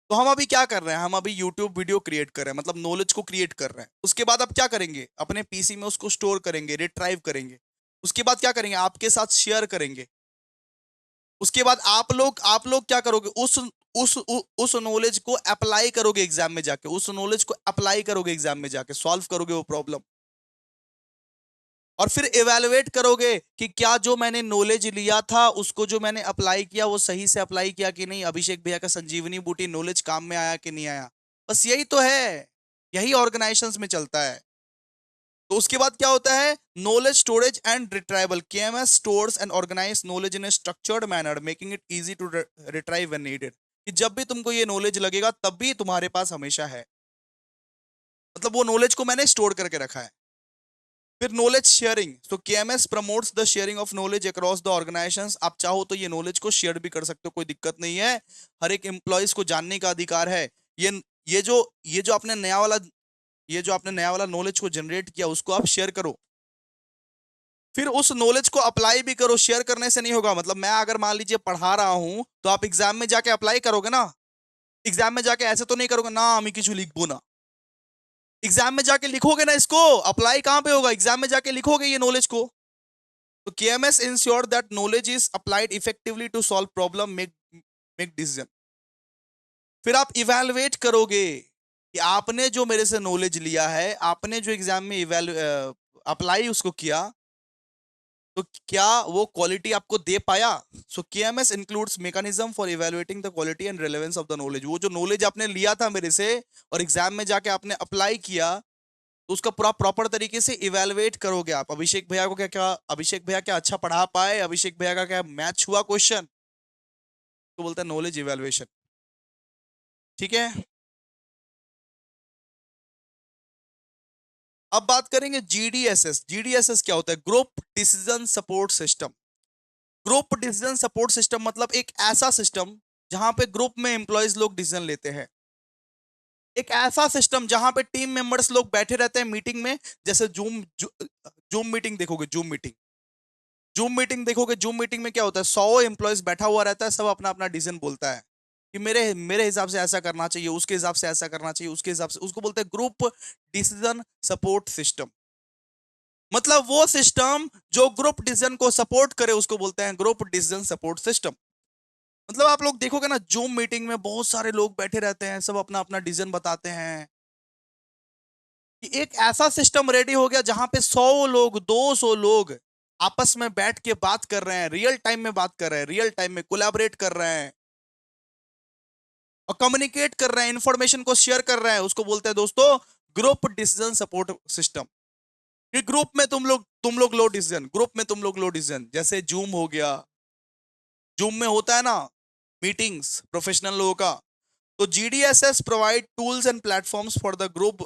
तो हम अभी क्या कर रहे हैं, हम अभी यूट्यूब वीडियो क्रिएट कर रहे हैं, मतलब नॉलेज को क्रिएट कर रहे हैं। उसके बाद आप क्या करेंगे, अपने पीसी में उसको स्टोर करेंगे, रिट्राइव करेंगे। उसके बाद क्या करेंगे, आपके साथ शेयर करेंगे। उसके बाद आप लोग क्या करोगे, उस नॉलेज को अप्लाई करोगे एग्जाम में जाके, उस नॉलेज को अप्लाई करोगे एग्जाम में जाके, सॉल्व करोगे वो प्रॉब्लम। और फिर इवेलुएट करोगे कि क्या जो मैंने नॉलेज लिया था उसको जो मैंने अप्लाई किया वो सही से अप्लाई किया कि नहीं, अभिषेक भैया का संजीवनी बूटी नॉलेज काम में आया कि नहीं आया। बस यही तो है, यही ऑर्गेनाइजेशंस में चलता है। तो उसके बाद क्या होता है, knowledge storage and retrieval, KMS stores and organise knowledge in a structured manner making it easy to retrieve when needed. कि जब भी तुमको ये नॉलेज लगेगा तब भी तुम्हारे पास हमेशा है, मतलब वो नॉलेज को मैंने स्टोर करके रखा है। फिर नॉलेज शेयरिंग, तो KMS promotes the sharing of knowledge across the organisations. आप चाहो तो ये नॉलेज को शेयर भी कर सकते हो, कोई दिक्कत नहीं है। हर एक एम्प्लॉयज को जानने का अधिकार है। ये ये जो ये जो आपने नया वाला ये जो आपने नया वाला नॉलेज को जनरेट किया उसको आप शेयर करो। फिर उस नॉलेज को अप्लाई भी करो, शेयर करने से नहीं होगा। मतलब मैं अगर मान लीजिए पढ़ा रहा हूं तो आप एग्जाम में जाके अप्लाई करोगे ना, एग्जाम में जाके ऐसे तो नहीं करोगे ना আমি কিছু लिखबो ना, एग्जाम में जाके लिखोगे ना, इसको अप्लाई कहां पे होगा, एग्जाम में जाके लिखोगे ये नॉलेज को। तो KMS ensure that knowledge is applied effectively to solve problem, make make decision. फिर आप इवेलुएट करोगे कि आपने जो मेरे से नॉलेज लिया है, आपने जो एग्जाम में अप्लाई उसको किया, तो क्या वो क्वालिटी आपको दे पाया। So KMS includes mechanism for evaluating the quality and relevance of the knowledge. वो जो नॉलेज आपने लिया था मेरे से और एग्जाम में जाके आपने अप्लाई किया, तो उसका पूरा प्रॉपर तरीके से इवैल्यूएट करोगे आप। अभिषेक भैया को क्या क्या अभिषेक भैया क्या अच्छा पढ़ा पाए, अभिषेक भैया का क्या मैच हुआ क्वेश्चन, तो बोलता है नॉलेज इवैल्यूएशन। ठीक है, अब बात करेंगे जीडीएसएस। जीडीएसएस क्या होता है, group decision support system. Group decision support system मतलब एक ऐसा सिस्टम जहां पे ग्रुप में एम्प्लॉयज लोग डिसीजन लेते हैं। एक ऐसा सिस्टम जहां पे टीम मेंबर्स लोग बैठे रहते हैं मीटिंग में, जैसे जूम मीटिंग देखोगे, जूम मीटिंग में क्या होता है, 100 एम्प्लॉयज बैठा हुआ रहता है, सब अपना अपना डिसीजन बोलता है कि मेरे मेरे हिसाब से ऐसा करना चाहिए, उसके हिसाब से ऐसा करना चाहिए, उसके हिसाब से, उसको बोलते हैं ग्रुप डिसीजन सपोर्ट सिस्टम। मतलब वो सिस्टम जो ग्रुप डिसीजन को सपोर्ट करे उसको बोलते हैं ग्रुप डिसीजन सपोर्ट सिस्टम। मतलब आप लोग देखोगे ना, जूम मीटिंग में बहुत सारे लोग बैठे रहते हैं, सब अपना अपना डिसीजन बताते हैं। कि एक ऐसा सिस्टम रेडी हो गया जहां पे 100 लोग, 200 लोग आपस में बैठ के बात कर रहे हैं, रियल टाइम में बात कर रहे हैं, रियल टाइम में कोलैबोरेट कर रहे हैं और कम्युनिकेट कर रहे हैं, इंफॉर्मेशन को शेयर कर रहे हैं, उसको बोलते हैं दोस्तों ग्रुप डिसीजन सपोर्ट सिस्टम। कि ग्रुप में तुम लोग लो डिसीजन, ग्रुप में तुम लोग लो डिसीजन। जैसे जूम हो गया, जूम में होता है ना मीटिंग्स प्रोफेशनल लोगों का। तो GDSS provide tools and platforms for the group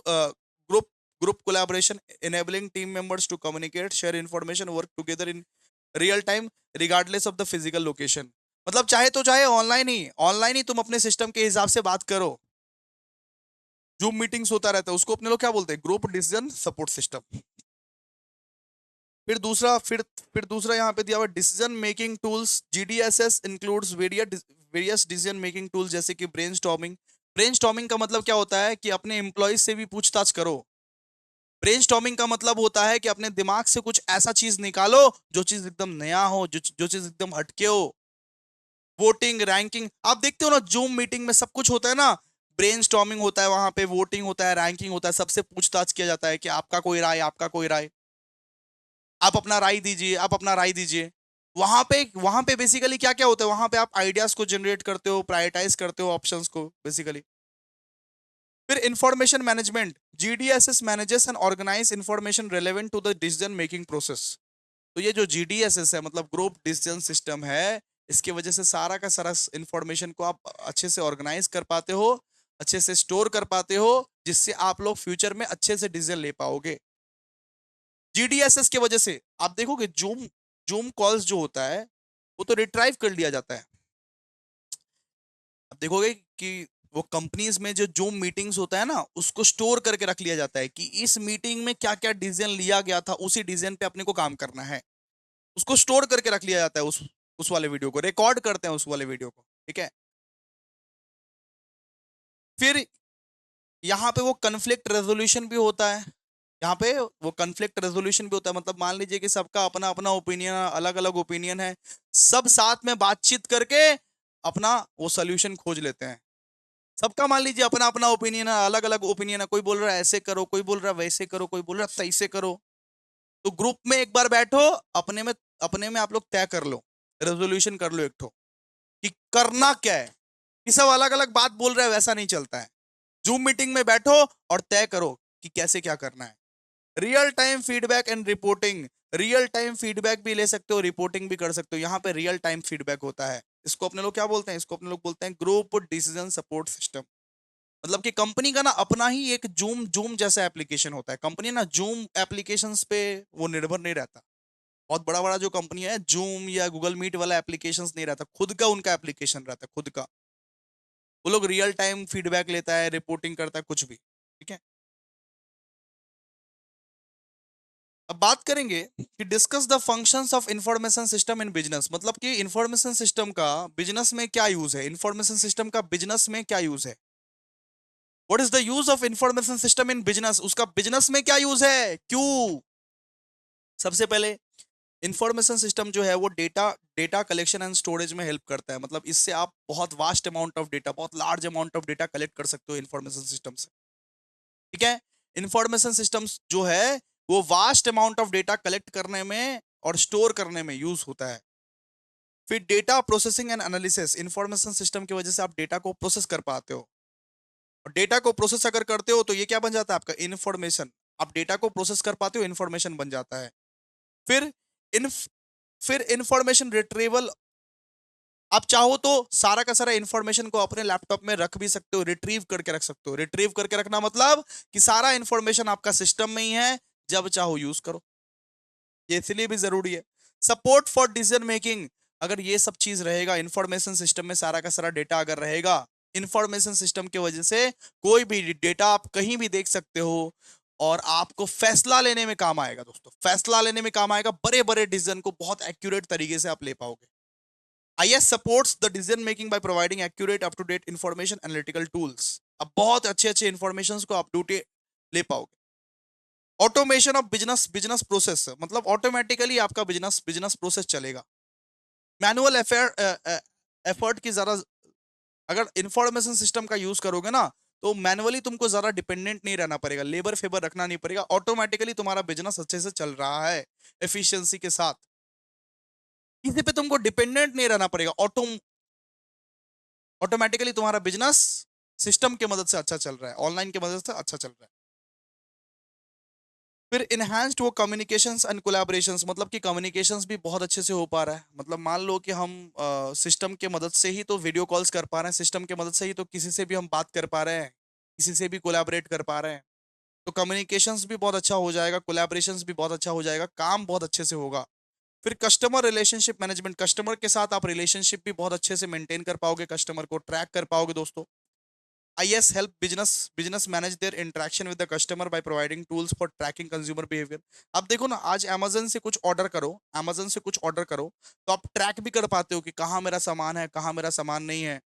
group collaboration, enabling team members to communicate, share information, work together in real time regardless of the physical location। मतलब चाहे तो चाहे ऑनलाइन ही तुम अपने सिस्टम के हिसाब से बात करो। जूम मीटिंग्स होता रहता है, उसको अपने लोग क्या बोलते हैं, ग्रुप डिसीजन सपोर्ट सिस्टम। फिर दूसरा यहाँ पे दिया हुआ decision making tools. GDSS includes various decision making tools, जैसे कि ब्रेनस्टॉर्मिंग। ब्रेनस्टॉर्मिंग का मतलब क्या होता है कि अपने एम्प्लॉयज से भी पूछताछ करो। ब्रेनस्टॉर्मिंग का मतलब होता है कि अपने दिमाग से कुछ ऐसा चीज निकालो जो चीज एकदम नया हो, जो चीज एकदम हटके हो। वोटिंग, रैंकिंग, आप देखते हो ना जूम मीटिंग में सब कुछ होता है ना, ब्रेनस्टॉर्मिंग होता है, वहां पे वोटिंग होता है, रैंकिंग होता है, सबसे पूछताछ किया जाता है कि आपका कोई राय, आप अपना राय दीजिए, आप अपना राय दीजिए। वहां पे बेसिकली क्या क्या होता है, वहां पे आप आइडियाज को जनरेट करते हो, प्रायोरिटाइज करते हो ऑप्शंस को बेसिकली। फिर information management, GDSS manages and organize information relevant to the decision making process. तो ये जो जीडीएसएस है मतलब ग्रुप डिसीजन सिस्टम है, इसके वजह से सारा का सारा इंफॉर्मेशन को आप अच्छे से ऑर्गेनाइज कर पाते हो, अच्छे से स्टोर कर पाते हो, जिससे आप लोग फ्यूचर में अच्छे से डिसीजन ले पाओगे। जीडीएसएस की वजह से आप देखोगे जूम जूम कॉल्स जो होता है वो तो रिट्राइव कर लिया जाता है। अब देखोगे कि वो कंपनीज में जो जूम मीटिंग्स होता है ना उसको स्टोर करके रख लिया जाता है कि इस मीटिंग में क्या क्या डिसीजन लिया गया था, उसी डिसीजन पे अपने को काम करना है। उसको स्टोर करके रख लिया जाता है, उस वाले वीडियो को रिकॉर्ड करते हैं, उस वाले वीडियो को, ठीक है। फिर यहाँ पे वो कन्फ्लिक्ट रेजोल्यूशन भी होता है। यहाँ पे वो कन्फ्लिक्ट रेजोल्यूशन भी होता है, मतलब मान लीजिए कि सबका अपना अपना ओपिनियन, अलग अलग ओपिनियन है, सब साथ में बातचीत करके अपना वो सोल्यूशन खोज लेते हैं। सबका मान लीजिए अपना अपना ओपिनियन है, अलग अलग ओपिनियन है, कोई बोल रहा है ऐसे करो, कोई बोल रहा है वैसे करो, कोई बोल रहा है तैसे करो। तो ग्रुप में एक बार बैठो, अपने में आप लोग तय कर लो, रेजोल्यूशन कर लो एक ठो कि करना क्या है। कि सब अलग अलग बात बोल रहे हैं वैसा नहीं चलता है। जूम मीटिंग में बैठो और तय करो कि कैसे क्या करना है। Real time feedback and reporting, real time feedback भी ले सकते हो, रिपोर्टिंग भी कर सकते हो। यहाँ पे रियल टाइम फीडबैक होता है, इसको अपने लोग क्या बोलते हैं, इसको अपने लोग बोलते हैं ग्रुप डिसीजन सपोर्ट सिस्टम। मतलब कि कंपनी का ना अपना ही एक जूम जूम जैसा एप्लीकेशन होता है। कंपनी ना जूम एप्लीकेशंस पे वो निर्भर नहीं रहता। बहुत बड़ा बड़ा जो कंपनी है, जूम या गूगल मीट वाला एप्लीकेशंस नहीं रहता, खुद का उनका एप्लीकेशन रहता है, खुद का। वो लोग रियल टाइम फीडबैक लेता है, रिपोर्टिंग करता है, कुछ भी, ठीक है। अब बात करेंगे कि discuss the functions of information system in business. मतलब कि इंफॉर्मेशन सिस्टम का बिजनेस में क्या यूज है, इंफॉर्मेशन सिस्टम का बिजनेस में क्या यूज है। What is the use of information system in business, उसका बिजनेस में क्या यूज है, क्यों। सबसे पहले इंफॉर्मेशन सिस्टम जो है वो data data collection and storage में हेल्प करता है। मतलब इससे आप बहुत वास्ट अमाउंट ऑफ डेटा, बहुत large amount of data collect कर सकते हो इंफॉर्मेशन सिस्टम से, ठीक है। इंफॉर्मेशन सिस्टम्स जो है वो vast amount of data collect करने में और स्टोर करने में यूज होता है। फिर data processing and analysis, information system की वजह से आप डेटा को प्रोसेस कर पाते हो। और डेटा को प्रोसेस अगर करते हो तो ये क्या बन जाता है आपका इंफॉर्मेशन। आप डेटा को प्रोसेस कर पाते हो, इंफॉर्मेशन बन जाता है। फिर इन फिर इंफॉर्मेशन रिट्रीवल, आप चाहो तो सारा का सारा इंफॉर्मेशन को अपने लैपटॉप में रख भी सकते हो, रिट्रीव करके रख सकते हो। रिट्रीव करके रखना मतलब कि सारा इंफॉर्मेशन आपका सिस्टम में ही है, जब चाहो यूज करो। ये इसलिए भी जरूरी है। सपोर्ट फॉर डिसीजन मेकिंग, अगर ये सब चीज रहेगा इंफॉर्मेशन सिस्टम में, सारा का सारा डेटा अगर रहेगा इंफॉर्मेशन सिस्टम की वजह से, कोई भी डेटा आप कहीं भी देख सकते हो और आपको फैसला लेने में काम आएगा। दोस्तों फैसला लेने में काम आएगा, बड़े बड़े डिसीजन को बहुत एक्यूरेट तरीके से आप ले पाओगे। IS supports the decision making by providing accurate, up to date information, analytical tools। अब बहुत अच्छे अच्छे इंफॉर्मेशन को आप ड्यूटी ले पाओगे। Automation of business business process, मतलब ऑटोमेटिकली आपका बिजनेस बिजनेस प्रोसेस चलेगा। मैनुअल एफर्ट की ज्यादा, अगर इंफॉर्मेशन सिस्टम का यूज करोगे ना तो मैनुअली तुमको ज्यादा डिपेंडेंट नहीं रहना पड़ेगा, लेबर फेबर रखना नहीं पड़ेगा, ऑटोमेटिकली तुम्हारा बिजनेस अच्छे से चल रहा है एफिशिएंसी के साथ। किसी पे तुमको डिपेंडेंट नहीं रहना पड़ेगा, ऑटोमेटिकली तुम्हारा बिजनेस सिस्टम की मदद से अच्छा चल रहा है, ऑनलाइन की मदद से अच्छा चल रहा है। फिर इनहैंस्ड वो कम्युनिकेशंस एंड कोलैबोरेशंस, मतलब कि कम्युनिकेशंस भी बहुत अच्छे से हो पा रहा है। मतलब मान लो कि हम सिस्टम के मदद से ही तो वीडियो कॉल्स कर पा रहे हैं, सिस्टम के मदद से ही तो किसी से भी हम बात कर पा रहे हैं, किसी से भी कोलैबोरेट कर पा रहे हैं। तो कम्युनिकेशंस भी बहुत अच्छा हो जाएगा, कोलैबोरेशंस भी बहुत अच्छा हो जाएगा, काम बहुत अच्छे से होगा। फिर कस्टमर रिलेशनशिप मैनेजमेंट, कस्टमर के साथ आप रिलेशनशिप भी बहुत अच्छे से मेंटेन कर पाओगे, कस्टमर को ट्रैक कर पाओगे। दोस्तों IS help business manage their interaction with the customer by providing tools for tracking consumer behavior। अब देखो ना, आज Amazon से कुछ ऑर्डर करो, Amazon से कुछ ऑर्डर करो तो आप ट्रैक भी कर पाते हो कि कहाँ मेरा सामान है, कहाँ मेरा सामान नहीं है।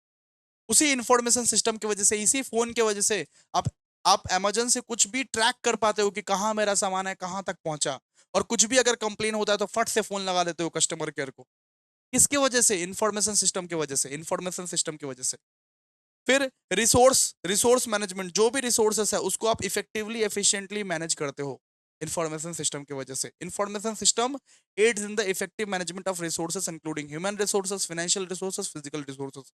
उसी इंफॉर्मेशन सिस्टम की वजह से, इसी फोन की वजह से आप Amazon से कुछ भी ट्रैक कर पाते हो कि कहाँ मेरा सामान है, कहाँ तक पहुंचा। और कुछ भी अगर कंप्लेन होता है तो फट से फोन लगा देते हो कस्टमर केयर को। किसकी वजह से, इंफॉर्मेशन सिस्टम की वजह से, इंफॉर्मेशन सिस्टम की वजह से। फिर रिसोर्स रिसोर्स मैनेजमेंट, जो भी रिसोर्सेस है उसको आप इफेक्टिवली एफिशिएंटली मैनेज करते हो इंफॉर्मेशन सिस्टम की वजह से। Information system aids in the effective management of resources including human resources, financial resources, physical resources.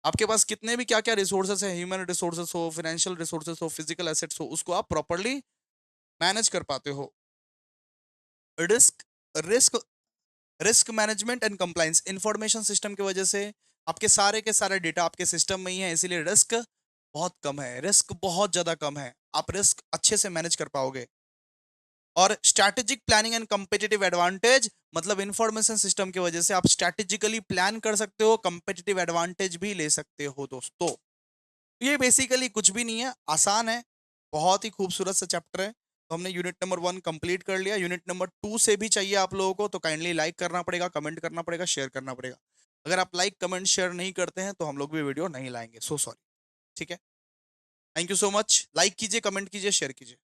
आपके पास कितने भी क्या क्या रिसोर्सेस है, ह्यूमन रिसोर्सेस हो, फाइनेंशियल रिसोर्सेस हो, फिजिकल एसेट्स हो, उसको आप प्रॉपरली मैनेज कर पाते हो। Risk risk risk management and compliance, information system की वजह से आपके सारे के सारे डेटा आपके सिस्टम में ही है, इसीलिए रिस्क बहुत कम है, रिस्क बहुत ज्यादा कम है, आप रिस्क अच्छे से मैनेज कर पाओगे। और strategic planning and competitive advantage, मतलब इंफॉर्मेशन सिस्टम की वजह से आप स्ट्रैटेजिकली प्लान कर सकते हो, कंपेटिटिव एडवांटेज भी ले सकते हो दोस्तों। ये बेसिकली कुछ भी नहीं है, आसान है, बहुत ही खूबसूरत सा चैप्टर है। तो हमने यूनिट नंबर 1 कंप्लीट कर लिया। यूनिट नंबर 2 से भी चाहिए आप लोगों को तो काइंडली लाइक करना पड़ेगा, कमेंट करना पड़ेगा, शेयर करना पड़ेगा। अगर आप लाइक कमेंट शेयर नहीं करते हैं तो हम लोग भी वीडियो नहीं लाएंगे, सो सॉरी। ठीक है, thank you so much. Like कीजिए, कमेंट कीजिए, शेयर कीजिए।